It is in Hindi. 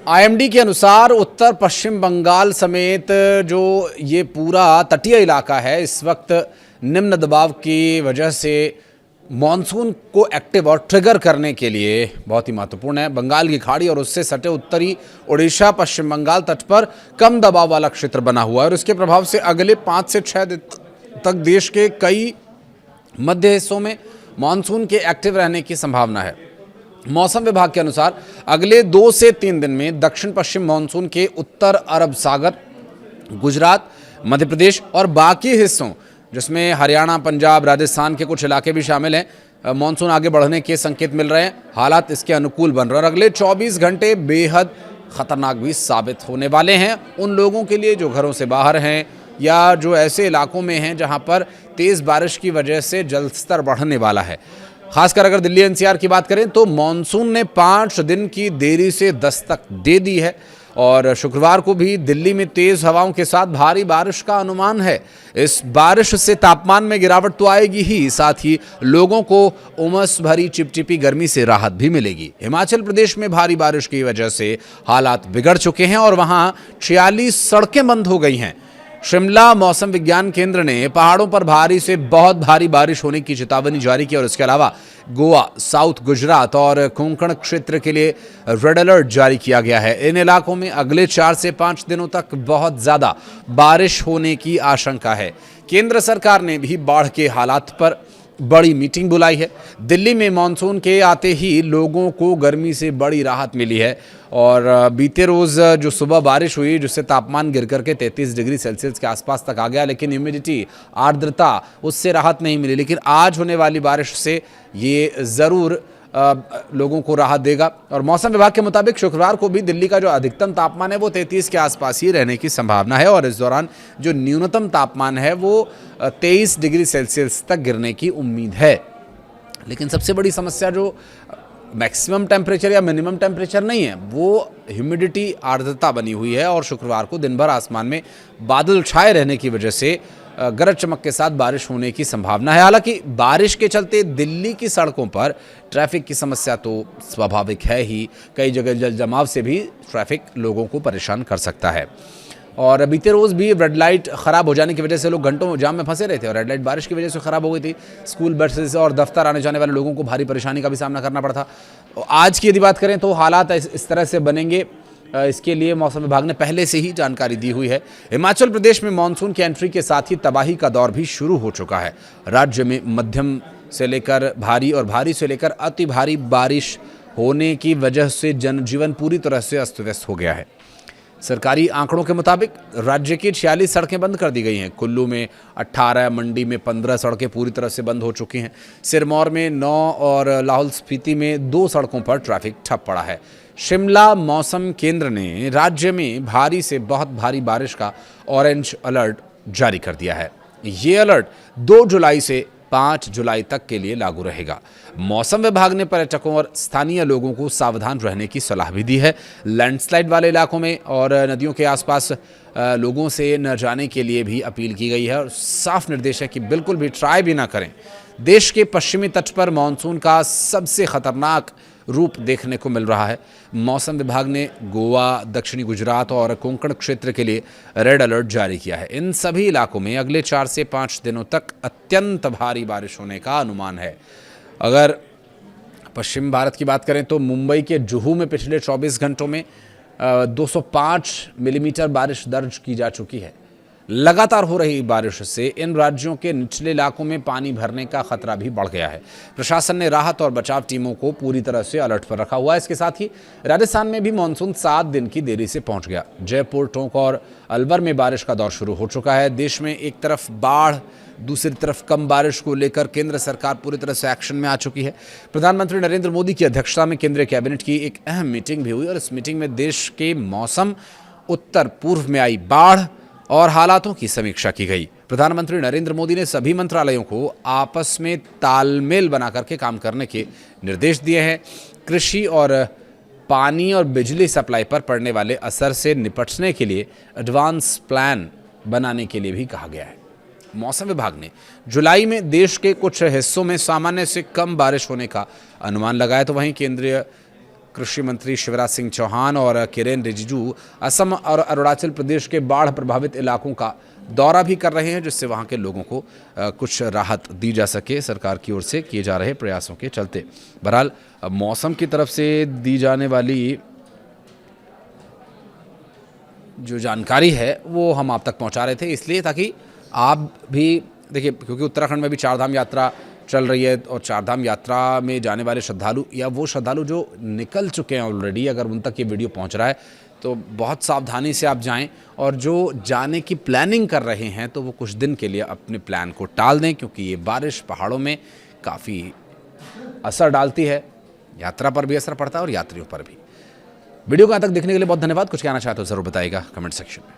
आईएमडी के अनुसार उत्तर पश्चिम बंगाल समेत जो ये पूरा तटीय इलाका है इस वक्त निम्न दबाव की वजह से मॉनसून को एक्टिव और ट्रिगर करने के लिए बहुत ही महत्वपूर्ण है। बंगाल की खाड़ी और उससे सटे उत्तरी ओडिशा पश्चिम बंगाल तट पर कम दबाव वाला क्षेत्र बना हुआ है और इसके प्रभाव से अगले 5 से 6 दिन तक देश के कई मध्य हिस्सों में मॉनसून के एक्टिव रहने की संभावना है। मौसम विभाग के अनुसार अगले 2 से 3 दिन में दक्षिण पश्चिम मॉनसून के उत्तर अरब सागर, गुजरात, मध्य प्रदेश और बाकी हिस्सों जिसमें हरियाणा, पंजाब, राजस्थान के कुछ इलाके भी शामिल हैं, मॉनसून आगे बढ़ने के संकेत मिल रहे हैं। हालात इसके अनुकूल बन रहे हैं और अगले 24 घंटे बेहद खतरनाक भी साबित होने वाले हैं उन लोगों के लिए जो घरों से बाहर हैं या जो ऐसे इलाकों में हैं जहां पर तेज़ बारिश की वजह से जल स्तर बढ़ने वाला है। खासकर अगर दिल्ली एनसीआर की बात करें तो मॉनसून ने 5 दिन की देरी से दस्तक दे दी है और शुक्रवार को भी दिल्ली में तेज हवाओं के साथ भारी बारिश का अनुमान है। इस बारिश से तापमान में गिरावट तो आएगी ही, साथ ही लोगों को उमस भरी चिपचिपी गर्मी से राहत भी मिलेगी। हिमाचल प्रदेश में भारी बारिश की वजह से हालात बिगड़ चुके हैं और वहां 46 सड़कें बंद हो गई हैं। शिमला मौसम विज्ञान केंद्र ने पहाड़ों पर भारी से बहुत भारी बारिश होने की चेतावनी जारी की और इसके अलावा गोवा, साउथ गुजरात और कोंकण क्षेत्र के लिए रेड अलर्ट जारी किया गया है। इन इलाकों में अगले 4 से 5 दिनों तक बहुत ज्यादा बारिश होने की आशंका है। केंद्र सरकार ने भी बाढ़ के हालात पर बड़ी मीटिंग बुलाई है। दिल्ली में मॉनसून के आते ही लोगों को गर्मी से बड़ी राहत मिली है और बीते रोज़ जो सुबह बारिश हुई जिससे तापमान गिर करके 33 डिग्री सेल्सियस के आसपास तक आ गया, लेकिन ह्यूमिडिटी, आर्द्रता, उससे राहत नहीं मिली। लेकिन आज होने वाली बारिश से ये ज़रूर लोगों को राहत देगा और मौसम विभाग के मुताबिक शुक्रवार को भी दिल्ली का जो अधिकतम तापमान है वो 33 के आसपास ही रहने की संभावना है और इस दौरान जो न्यूनतम तापमान है वो 23 डिग्री सेल्सियस तक गिरने की उम्मीद है। लेकिन सबसे बड़ी समस्या जो मैक्सिमम टेम्परेचर या मिनिमम टेम्परेचर नहीं है, वो ह्यूमिडिटी, आर्द्रता बनी हुई है और शुक्रवार को दिन भर आसमान में बादल छाए रहने की वजह से गरज चमक के साथ बारिश होने की संभावना है। हालांकि बारिश के चलते दिल्ली की सड़कों पर ट्रैफिक की समस्या तो स्वाभाविक है ही, कई जगह जल जमाव से भी ट्रैफिक लोगों को परेशान कर सकता है। और बीते रोज़ भी रेड लाइट ख़राब हो जाने की वजह से लोग घंटों जाम में फंसे रहे थे और रेड लाइट बारिश की वजह से ख़राब हो गई थी। स्कूल बसेस और दफ्तर आने जाने वाले लोगों को भारी परेशानी का भी सामना करना पड़ा था। आज की यदि बात करें तो हालात इस तरह से बनेंगे, इसके लिए मौसम विभाग ने पहले से ही जानकारी दी हुई है। हिमाचल प्रदेश में मॉनसून की एंट्री के साथ ही तबाही का दौर भी शुरू हो चुका है। राज्य में मध्यम से लेकर भारी और भारी से लेकर अति भारी बारिश होने की वजह से जनजीवन पूरी तरह से अस्त व्यस्त हो गया है। सरकारी आंकड़ों के मुताबिक राज्य की 46 सड़कें बंद कर दी गई हैं। कुल्लू में 18, मंडी में 15 सड़कें पूरी तरह से बंद हो चुकी हैं। सिरमौर में 9 और लाहौल स्पीति में 2 सड़कों पर ट्रैफिक ठप पड़ा है। शिमला मौसम केंद्र ने राज्य में भारी से बहुत भारी बारिश का ऑरेंज अलर्ट जारी कर दिया है। ये अलर्ट 2 जुलाई से 5 जुलाई तक के लिए लागू रहेगा। मौसम विभाग ने पर्यटकों और स्थानीय लोगों को सावधान रहने की सलाह भी दी है। लैंडस्लाइड वाले इलाकों में और नदियों के आसपास लोगों से न जाने के लिए भी अपील की गई है और साफ निर्देश है कि बिल्कुल भी ट्राई भी ना करें। देश के पश्चिमी तट पर मानसून का सबसे खतरनाक रूप देखने को मिल रहा है। मौसम विभाग ने गोवा, दक्षिणी गुजरात और कोंकण क्षेत्र के लिए रेड अलर्ट जारी किया है। इन सभी इलाकों में अगले 4 से 5 दिनों तक अत्यंत भारी बारिश होने का अनुमान है। अगर पश्चिम भारत की बात करें तो मुंबई के जुहू में पिछले 24 घंटों में 205 मिलीमीटर बारिश दर्ज की जा चुकी है। लगातार हो रही बारिश से इन राज्यों के निचले इलाकों में पानी भरने का खतरा भी बढ़ गया है। प्रशासन ने राहत और बचाव टीमों को पूरी तरह से अलर्ट पर रखा हुआ है। इसके साथ ही राजस्थान में भी मानसून 7 दिन की देरी से पहुंच गया। जयपुर, टोंक और अलवर में बारिश का दौर शुरू हो चुका है। देश में एक तरफ बाढ़, दूसरी तरफ कम बारिश को लेकर केंद्र सरकार पूरी तरह से एक्शन में आ चुकी है। प्रधानमंत्री नरेंद्र मोदी की अध्यक्षता में केंद्रीय कैबिनेट की एक अहम मीटिंग भी हुई और इस मीटिंग में देश के मौसम, उत्तर पूर्व में आई बाढ़ और हालातों की समीक्षा की गई। प्रधानमंत्री नरेंद्र मोदी ने सभी मंत्रालयों को आपस में तालमेल बना करके काम करने के निर्देश दिए हैं। कृषि और पानी और बिजली सप्लाई पर पड़ने वाले असर से निपटने के लिए एडवांस प्लान बनाने के लिए भी कहा गया है। मौसम विभाग ने जुलाई में देश के कुछ हिस्सों में सामान्य से कम बारिश होने का अनुमान लगाया, तो वहीं केंद्रीय कृषि मंत्री शिवराज सिंह चौहान और किरेन रिजिजू असम और अरुणाचल प्रदेश के बाढ़ प्रभावित इलाकों का दौरा भी कर रहे हैं, जिससे वहां के लोगों को कुछ राहत दी जा सके सरकार की ओर से किए जा रहे प्रयासों के चलते। बहरहाल मौसम की तरफ से दी जाने वाली जो जानकारी है वो हम आप तक पहुंचा रहे थे, इसलिए ताकि आप भी देखिए, क्योंकि उत्तराखंड में भी चारधाम यात्रा चल रही है और चारधाम यात्रा में जाने वाले श्रद्धालु या वो श्रद्धालु जो निकल चुके हैं ऑलरेडी, अगर उन तक ये वीडियो पहुंच रहा है तो बहुत सावधानी से आप जाएं, और जो जाने की प्लानिंग कर रहे हैं तो वो कुछ दिन के लिए अपने प्लान को टाल दें, क्योंकि ये बारिश पहाड़ों में काफ़ी असर डालती है, यात्रा पर भी असर पड़ता है और यात्रियों पर भी। वीडियो को यहाँ तक देखने के लिए बहुत धन्यवाद। कुछ कहना चाहते हो ज़रूर बताइएगा कमेंट सेक्शन में।